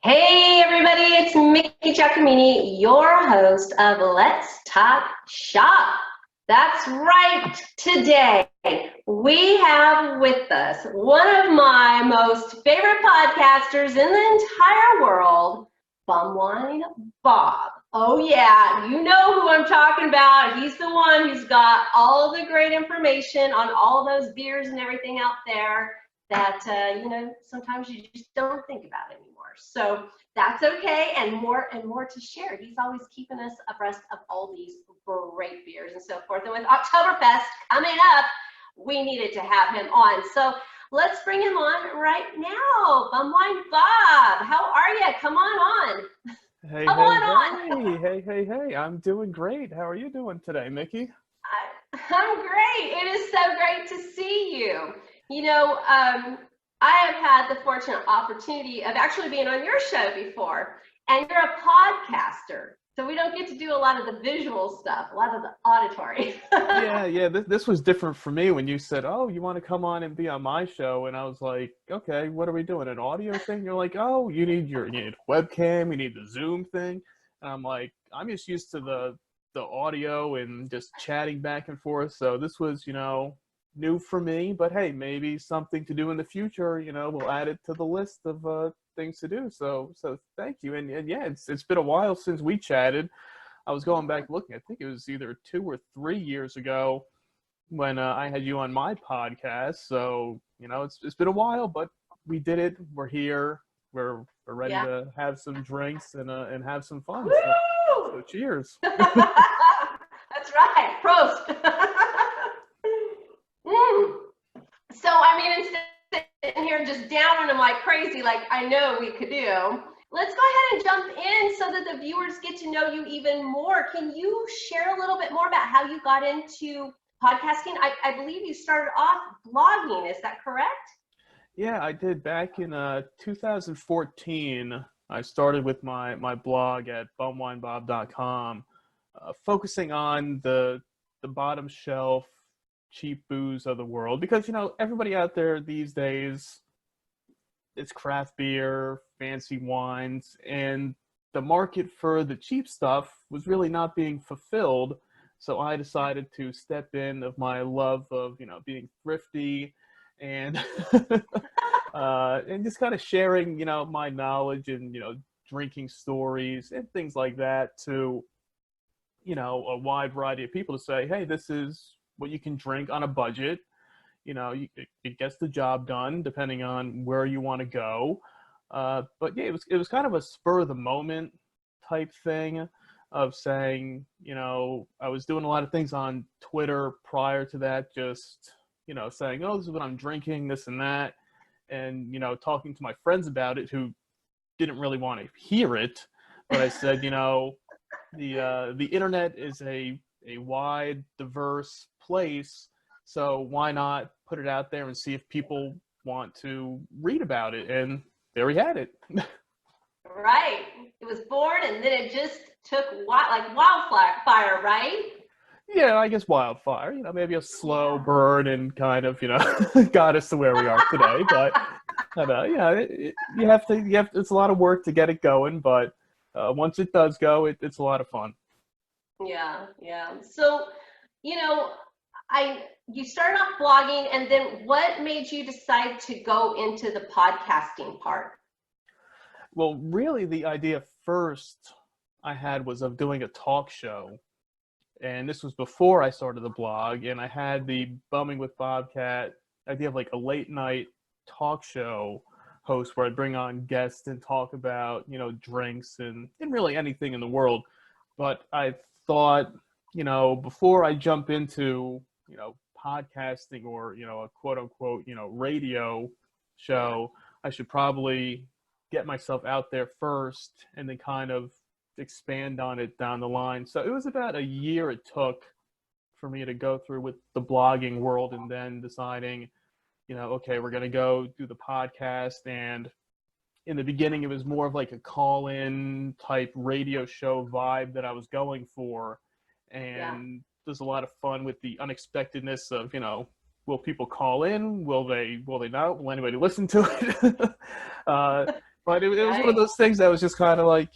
Hey everybody, it's Mickie Giacomini, your host of Let's Talk Shop. That's right, today we have with us one of my most favorite podcasters in the entire world, Bumwine Bob. Oh yeah, you know who I'm talking about. He's the one who's got all the great information on all those beers and everything out there that sometimes you just don't think about anymore. So that's okay, and more to share. He's always keeping us abreast of all these great beers and so forth. And with Oktoberfest coming up, we needed to have him on. So let's bring him on right now. Bumwine Bob, how are you? Come on. Hey, Come hey, on. hey. I'm doing great. How are you doing today, Mickey? I'm great. It is so great to see you. I have had the fortunate opportunity of actually being on your show before, and you're a podcaster. So we don't get to do a lot of the visual stuff, a lot of the auditory. Yeah. This was different for me when you said, "Oh, you want to come on and be on my show?" And I was like, "Okay, what are we doing? An audio thing?" You're like, "Oh, you need webcam, you need the Zoom thing." And I'm like, I'm just used to the audio and just chatting back and forth. So this was, new for me. But hey, maybe something to do in the future. We'll add it to the list of things to do. So thank you. And yeah, it's been a while since we chatted. I was going back looking. I think it was either 2 or 3 years ago when I had you on my podcast. So it's been a while, but we did it. We're here. We're ready Yeah. to have some drinks and have some fun. So Woo! cheers. That's right. Prost. Mm. So, I mean, instead of sitting here just down on them like crazy, like I know we could do, let's go ahead and jump in so that the viewers get to know you even more. Can you share a little bit more about how you got into podcasting? I believe you started off blogging. Is that correct? Yeah, I did back in 2014. I started with my blog at bumwinebob.com, focusing on the bottom shelf cheap booze of the world because everybody out there these days, it's craft beer, fancy wines, and the market for the cheap stuff was really not being fulfilled. So I decided to step in of my love of being thrifty and and just kind of sharing my knowledge and drinking stories and things like that to a wide variety of people to say, hey, this is what you can drink on a budget. It gets the job done depending on where you want to go. But yeah, it was kind of a spur of the moment type thing of saying, I was doing a lot of things on Twitter prior to that, just saying, oh, this is what I'm drinking, this and that, and talking to my friends about it who didn't really want to hear it, but I said, the internet is a wide, diverse place, so why not put it out there and see if people want to read about it? And there we had it. Right. It was born and then it just took like wildfire, right? Yeah, I guess wildfire. Maybe a slow Yeah. burn and kind of got us to where we are today. But yeah, you have to. It's a lot of work to get it going, but once it does go, it's a lot of fun. Yeah. So, you know, you started off blogging, and then what made you decide to go into the podcasting part? Well, really, the idea first I had was of doing a talk show, and this was before I started the blog. And I had the Bumming with Bobcat idea of like a late night talk show host where I'd bring on guests and talk about drinks and really anything in the world. But I thought before I jump into podcasting or a quote unquote radio Yeah. show, I should probably get myself out there first and then kind of expand on it down the line. So it was about a year it took for me to go through with the blogging world and then deciding, okay, we're going to go do the podcast. And in the beginning, it was more of like a call in type radio show vibe that I was going for. Yeah. And there's a lot of fun with the unexpectedness of, will people call in? Will they not? Will anybody listen to it? uh, But it was one of Right. those things that was just kind of like,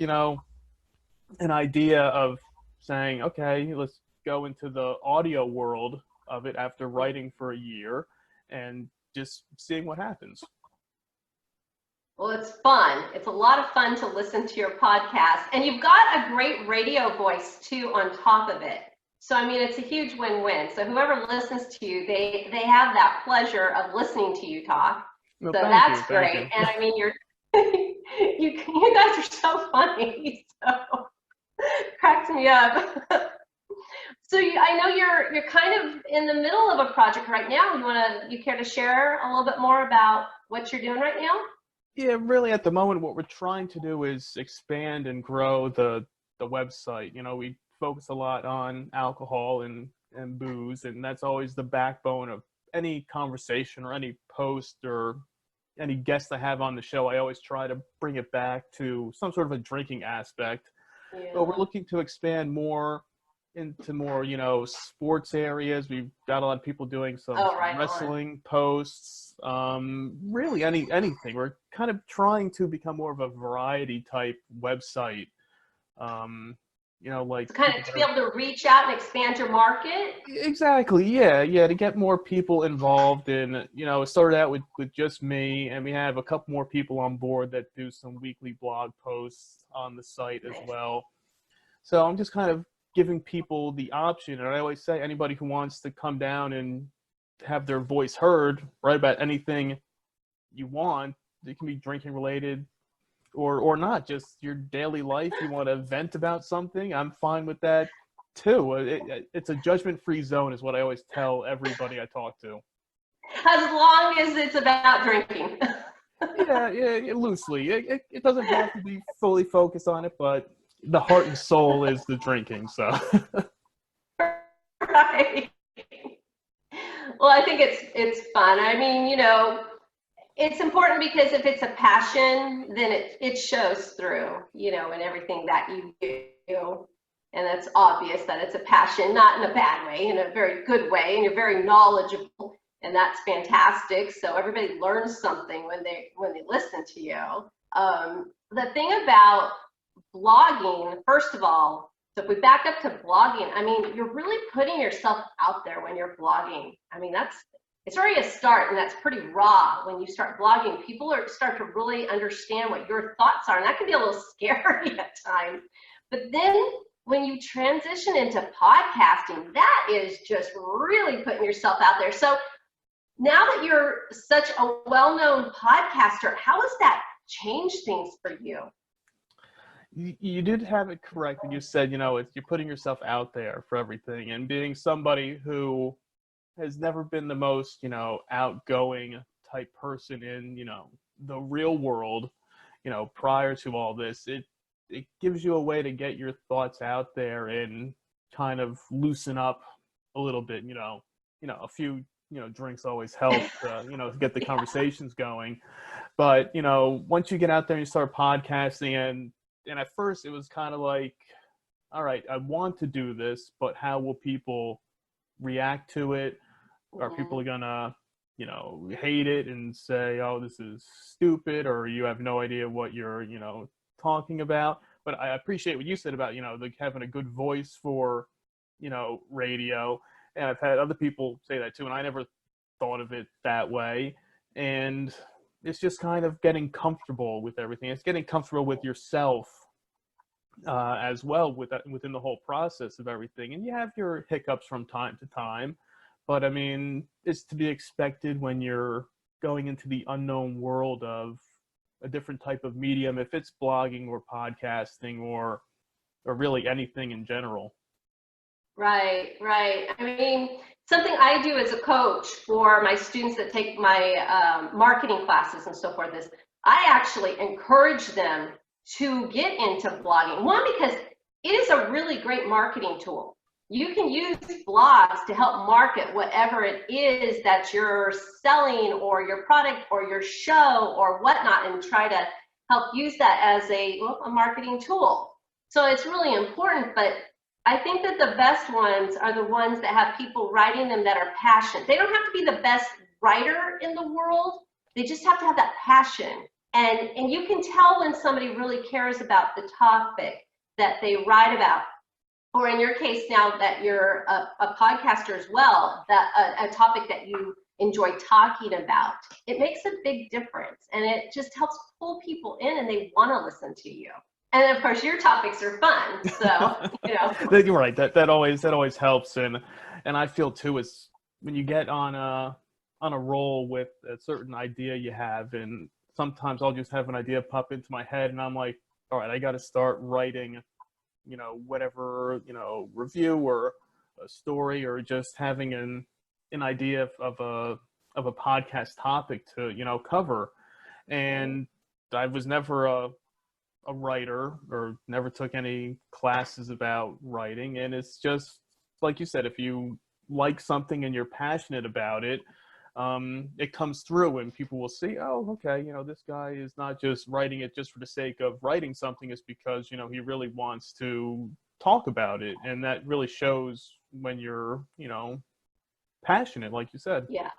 an idea of saying, okay, let's go into the audio world of it after writing for a year and just seeing what happens. Well, it's fun. It's a lot of fun to listen to your podcast. And you've got a great radio voice too on top of it. So, I mean, it's a huge win-win. So whoever listens to you, they have that pleasure of listening to you talk. No, So thank you, that's thank great. you. And I mean, you guys are so funny. So cracks me up. So I know you're kind of in the middle of a project right now. You care to share a little bit more about what you're doing right now? Yeah, really at the moment what we're trying to do is expand and grow the website. We focus a lot on alcohol and booze, and that's always the backbone of any conversation or any post or any guest I have on the show. I always try to bring it back to some sort of a drinking aspect. But we're Yeah. looking to expand more into more, sports areas. We've got a lot of people doing some Oh, right on. wrestling posts, really anything. We're kind of trying to become more of a variety type website. Like To kind people of to that be are able to reach out and expand your market. exactly, yeah, to get more people involved in, it started out with just me, and we have a couple more people on board that do some weekly blog posts on the site as Nice. well. So I'm just kind of giving people the option. And I always say anybody who wants to come down and have their voice heard, write about anything you want. It can be drinking related or not, just your daily life. You want to vent about something, I'm fine with that too. It's a judgment-free zone is what I always tell everybody I talk to. As long as it's about drinking. Yeah, loosely. It doesn't have to be fully focused on it, but the heart and soul is the drinking. So Right. Well, I think it's fun. I mean, it's important because if it's a passion, then it shows through, in everything that you do. And it's obvious that it's a passion, not in a bad way, in a very good way, and you're very knowledgeable, and that's fantastic. So everybody learns something when they listen to you. The thing about blogging, first of all, so if we back up to blogging, I mean, you're really putting yourself out there when you're blogging. I mean, it's already a start, and that's pretty raw. When you start blogging, people start to really understand what your thoughts are, and that can be a little scary at times. But then when you transition into podcasting, that is just really putting yourself out there. So now that you're such a well-known podcaster, how has that changed things for you? you did have it correct when you said, you're putting yourself out there for everything, and being somebody who has never been the most, outgoing type person in, the real world, prior to all this, it gives you a way to get your thoughts out there and kind of loosen up a little bit, a few, drinks always help, to get the conversations going. But, once you get out there and you start podcasting, and at first it was kind of like, all right, I want to do this, but how will people react to it? Are people gonna, hate it and say, oh, this is stupid, or you have no idea what you're, talking about? But I appreciate what you said about, like having a good voice for, radio. And I've had other people say that too, and I never thought of it that way. And it's just kind of getting comfortable with everything. It's getting comfortable with yourself as well within the whole process of everything. And you have your hiccups from time to time, but I mean, it's to be expected when you're going into the unknown world of a different type of medium, if it's blogging or podcasting or really anything in general. Right. I mean, something I do as a coach for my students that take my marketing classes and so forth is I actually encourage them to get into blogging. One, because it is a really great marketing tool. You can use blogs to help market whatever it is that you're selling, or your product or your show or whatnot, and try to help use that as a marketing tool. So it's really important, but I think that the best ones are the ones that have people writing them that are passionate. They don't have to be the best writer in the world. They just have to have that passion. And you can tell when somebody really cares about the topic that they write about, or in your case now that you're a podcaster as well, that a topic that you enjoy talking about. It makes a big difference, and it just helps pull people in, and they want to listen to you. And then, of course, your topics are fun, so you know. You're right. That always helps, and I feel too is when you get on a roll with a certain idea you have, and sometimes I'll just have an idea pop into my head, and I'm like, all right, I got to start writing, you know, whatever, you know, review or a story, or just having an idea of a podcast topic to, you know, cover. And I was never a writer, or never took any classes about writing, and it's just like you said, if you like something and you're passionate about it, it comes through, and people will see, oh, okay, you know, this guy is not just writing it just for the sake of writing something. It's because, you know, he really wants to talk about it, and that really shows when you're, you know, passionate, like you said. Yeah.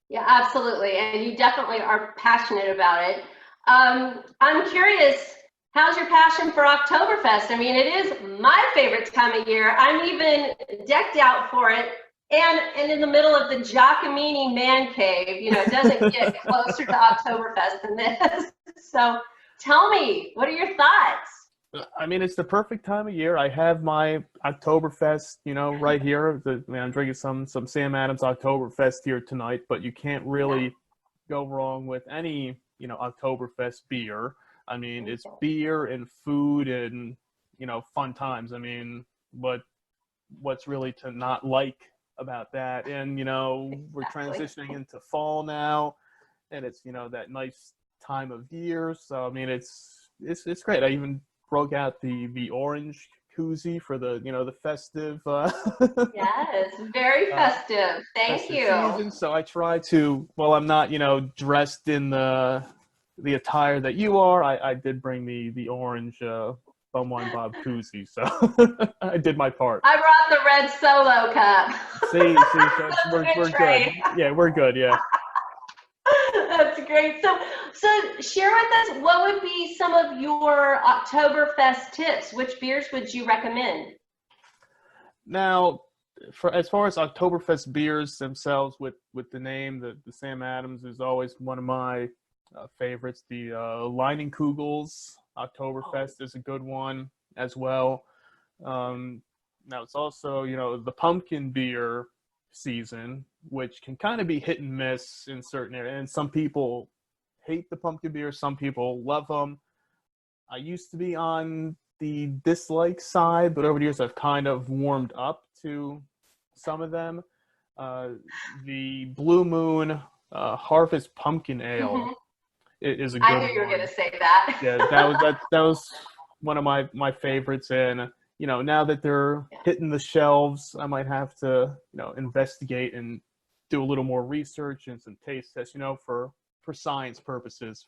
Yeah, absolutely. And you definitely are passionate about it. I'm curious, how's your passion for Oktoberfest? I mean, it is my favorite time of year. I'm even decked out for it. And in the middle of the Giacomini man cave, you know, it doesn't get closer to Oktoberfest than this. So tell me, what are your thoughts? I mean, it's the perfect time of year. I have my Oktoberfest, you know, right here. I'm drinking some Sam Adams Oktoberfest here tonight, but you can't really go wrong with any, you know, Oktoberfest beer. I mean, it's beer and food and, you know, fun times. I mean, what's really to not like about that? And, you know, we're transitioning into fall now, and it's, you know, that nice time of year. So, I mean, it's great. I even broke out the orange koozie for the, you know, the festive. Yes, very festive. Thank you. Season. So I try to, well, I'm not, you know, dressed in the attire that you are. I did bring the orange Bum Wine Bob koozie, so I did my part. I brought the red Solo cup. See, so we're good. Yeah, we're good. Yeah. That's great. So share with us, what would be some of your Oktoberfest tips? Which beers would you recommend? Now, for as far as Oktoberfest beers themselves, with the name, the Sam Adams is always one of my favorites. The Leinenkugel's Oktoberfest is a good one as well. Now it's also, you know, the pumpkin beer season, which can kind of be hit and miss in certain areas. And some people hate the pumpkin beer, some people love them. I used to be on the dislike side, but over the years I've kind of warmed up to some of them. The Blue Moon Harvest Pumpkin Ale is a good one. I knew you were going to say that. Yeah, that was one of my favorites, and you know, now that they're hitting the shelves, I might have to, you know, investigate and do a little more research and some taste tests, you know, for science purposes.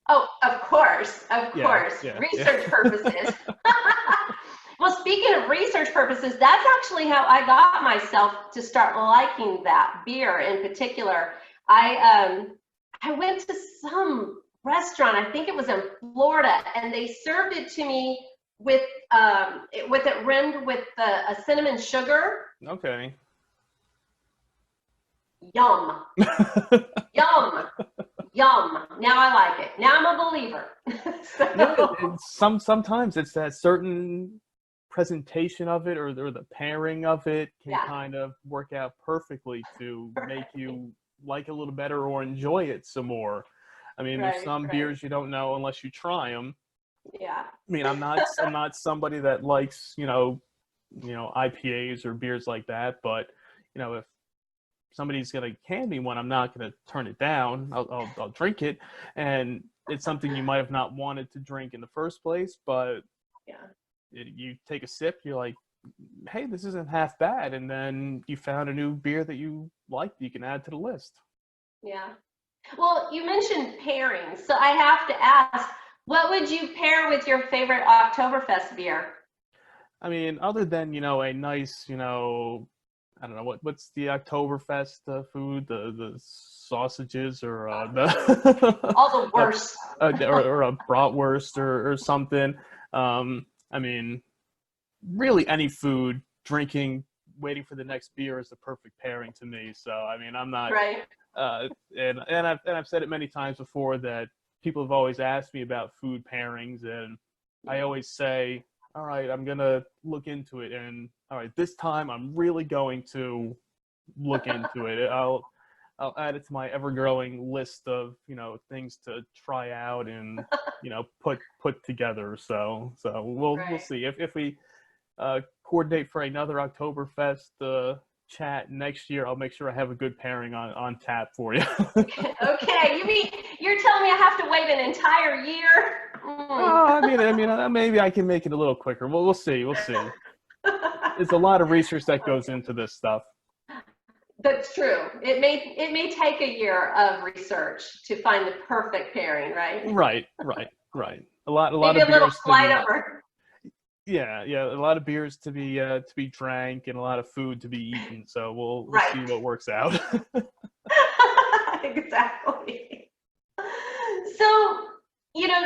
Oh, of course, research purposes. Well, speaking of research purposes, that's actually how I got myself to start liking that beer in particular. I went to some restaurant, I think it was in Florida, and they served it to me with it rimmed with a cinnamon sugar. Okay. Yum. Yum. Yum. Now I like it. Now I'm a believer. Sometimes it's that certain presentation of it, or the pairing of it can kind of work out perfectly to make you like it a little better or enjoy it some more. I mean, there's some beers you don't know unless you try them. Yeah. I mean, I'm not somebody that likes, you know, IPAs or beers like that, but you know, if somebody's gonna hand me one, I'm not gonna turn it down. I'll drink it, and it's something you might have not wanted to drink in the first place, but you take a sip, you're like, hey, this isn't half bad, and then you found a new beer that you like that you can add to the list. Yeah. Well, you mentioned pairings, so I have to ask, what would you pair with your favorite Oktoberfest beer? I mean, other than, you know, a nice, you know, I don't know what's the Oktoberfest food, the sausages or the All the worst. or a bratwurst or something. I mean, really any food, drinking, waiting for the next beer is the perfect pairing to me. So I mean, I'm not, Right. and I've said it many times before that people have always asked me about food pairings, and I always say, all right, I'm gonna look into it, and all right, this time I'm really going to look into it. I'll add it to my ever-growing list of things to try out and put together. So we'll Right. see if we coordinate for another Oktoberfest chat next year. I'll make sure I have a good pairing on tap for you. Okay. You mean you're telling me I have to wait an entire year? I mean, maybe I can make it a little quicker. We'll see. We'll see. It's a lot of research that goes into this stuff. That's true. It may take a year of research to find the perfect pairing, right? Right. A lot Maybe of a little beers to flight be. over. Yeah. A lot of beers to be drank and a lot of food to be eaten. So we'll Right. see what works out. Exactly. So,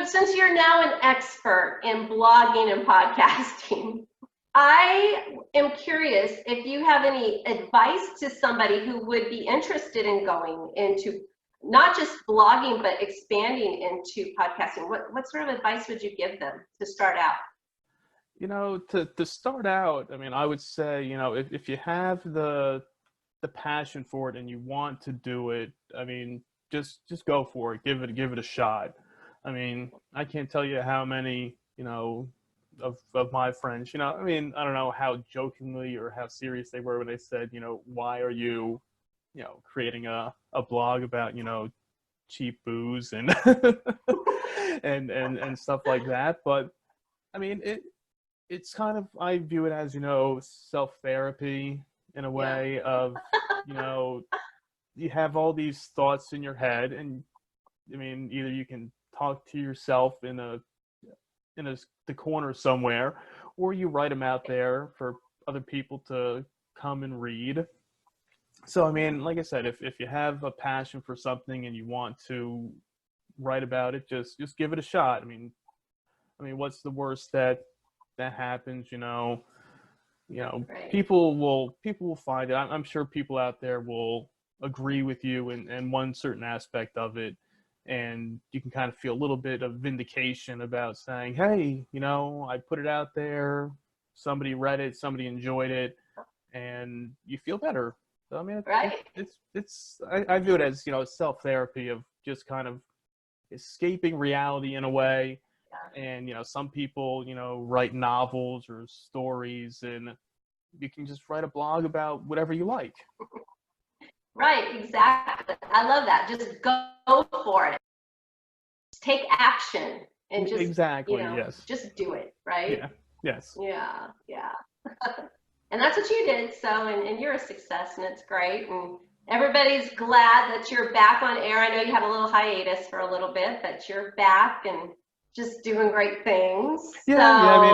since you're now an expert in blogging and podcasting, I am curious if you have any advice to somebody who would be interested in going into not just blogging, but expanding into podcasting. What sort of advice would you give them to start out? To start out, I mean, I would say, if you have the passion for it and you want to do it, I mean, just go for it. Give it a shot. I mean, I can't tell you how many, of my friends, I mean, I don't know how jokingly or how serious they were when they said, why are you, creating a blog about, cheap booze and and stuff like that. But I mean, it's kind of, I view it as, self-therapy in a way of, you have all these thoughts in your head, and I mean, either you can talk to yourself in the corner somewhere, or you write them out there for other people to come and read. So I mean, like I said, if you have a passion for something and you want to write about it, just give it a shot. I mean, what's the worst that happens? Right. People will find it. I'm sure people out there will agree with you in one certain aspect of it, and you can kind of feel a little bit of vindication about saying, hey, I put it out there, somebody read it, somebody enjoyed it, and you feel better. So I mean, Right. I view it as self-therapy of just kind of escaping reality in a way. And some people write novels or stories, and you can just write a blog about whatever you like. Right, exactly. I love that. Just go for it. Just take action and just, Exactly. Yes. just do it, right? Yeah. Yes. Yeah. And that's what you did. So, and you're a success, and it's great. And everybody's glad that you're back on air. I know you had a little hiatus for a little bit, but you're back and just doing great things. Yeah. So I mean,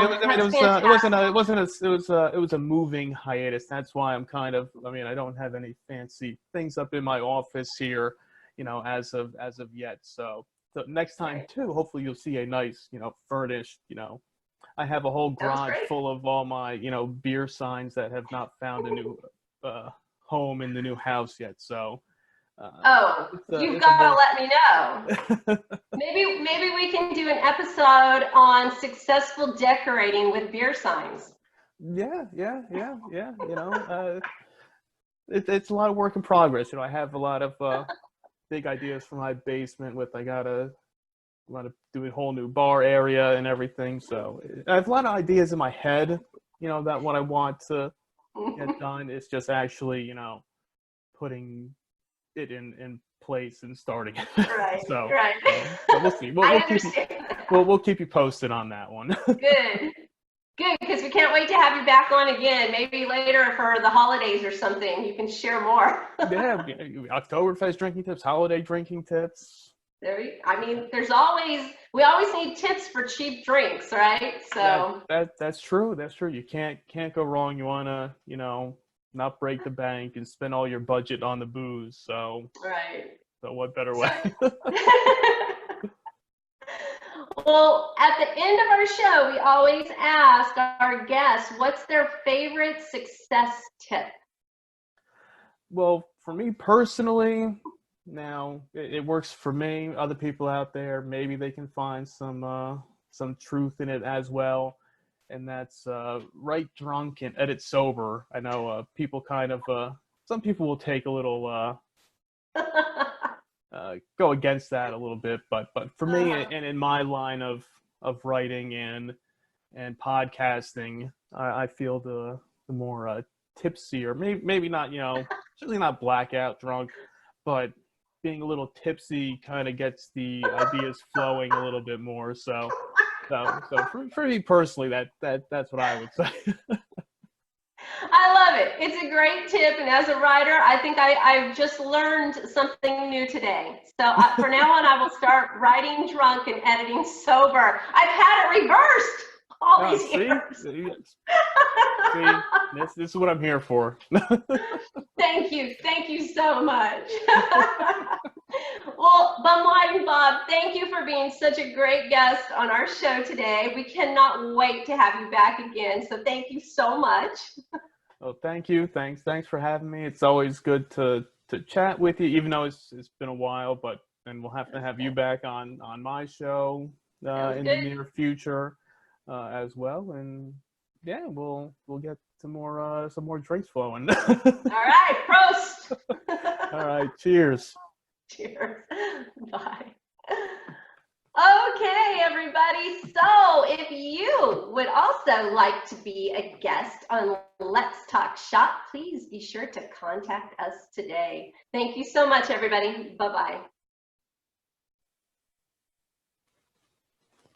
it was a moving hiatus. That's why I'm kind of. I mean, I don't have any fancy things up in my office here, as of yet. So next time too, hopefully you'll see a nice, furnished, I have a whole garage full of all my, beer signs that have not found a new home in the new house yet. So. You've got to let me know. Maybe we can do an episode on successful decorating with beer signs. Yeah. It's a lot of work in progress. I have a lot of big ideas for my basement. I want to do a whole new bar area and everything. So I have a lot of ideas in my head, about what I want to get done. It's just actually, putting it in place and starting it. Right. So, right. So we'll see. We'll keep you posted on that one. Good, because we can't wait to have you back on again. Maybe later for the holidays or something. You can share more. Yeah, Oktoberfest drinking tips, holiday drinking tips. We always need tips for cheap drinks, right? So that's true. That's true. You can't go wrong. You wanna, not break the bank and spend all your budget on the booze. So, Right. so what better way? Well, at the end of our show, we always ask our guests what's their favorite success tip. Well, for me personally, now it works for me. Other people out there, maybe they can find some truth in it as well. And that's write drunk and edit sober. I know people kind of some people will take a little go against that a little bit, but for me and in my line of writing and podcasting, I feel the more tipsy, or maybe not, certainly not blackout drunk, but being a little tipsy kind of gets the ideas flowing a little bit more. So for me personally, that's what I would say. I love it. It's a great tip, and as a writer, I think I've just learned something new today. So for now on, I will start writing drunk and editing sober. I've had it reversed all these years. See, this is what I'm here for. Thank you so much. Well, Bum Wine Bob, thank you for being such a great guest on our show today. We cannot wait to have you back again. So thank you so much. Well, thank you. Thanks for having me. It's always good to chat with you, even though it's been a while. And we'll have to have you back on my show in the near future as well. And yeah, we'll get some more drinks flowing. All right, prost. All right, cheers. Cheers. Bye. Okay, everybody. So if you would also like to be a guest on Let's Talk Shop, please be sure to contact us today. Thank you so much, everybody. Bye-bye.